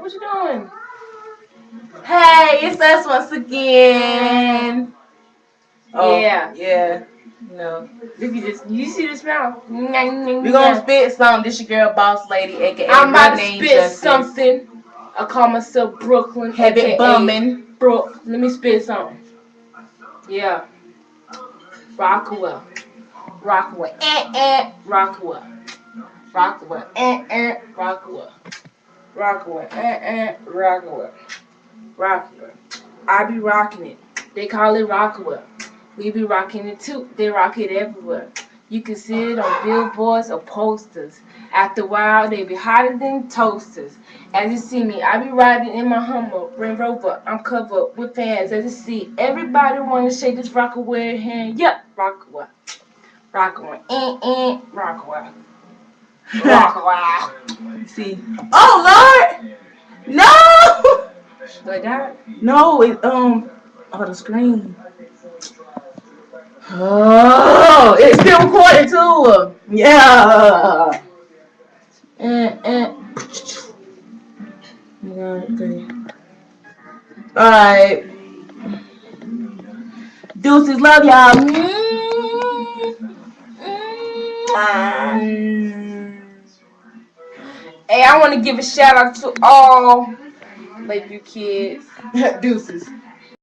What you doing? Hey, it's us once again. Yeah. Yeah. No. Look at you see the smell? We gonna spit something. This your girl, Boss Lady, aka I'm about to Name spit Justice. something. I call myself Brooklyn, Habit aka bumming. Brook. Let me spit something. Yeah. Rockwell. Rockwell. Rockwell. Rockwell. Rockwell. Rockwell. Rockwell. Rockwell. I be rocking it. They call it Rockwell. We be rocking it too. They rock it everywhere. You can see it on billboards or posters. After a while, they be hotter than toasters. As you see me, I be riding in my Hummer, Range Rover. I'm covered with fans. As you see, everybody wanna shake this Rockaway hand. Yep, Rockaway. Rockaway. Rockaway. Rockaway. See. Oh Lord! No! Like that? No, it oh the screen. Oh, it's still recording too. Yeah. Okay. Alright. Deuces, love y'all. Hey, I want to give a shout out to all Lakeview kids. Deuces.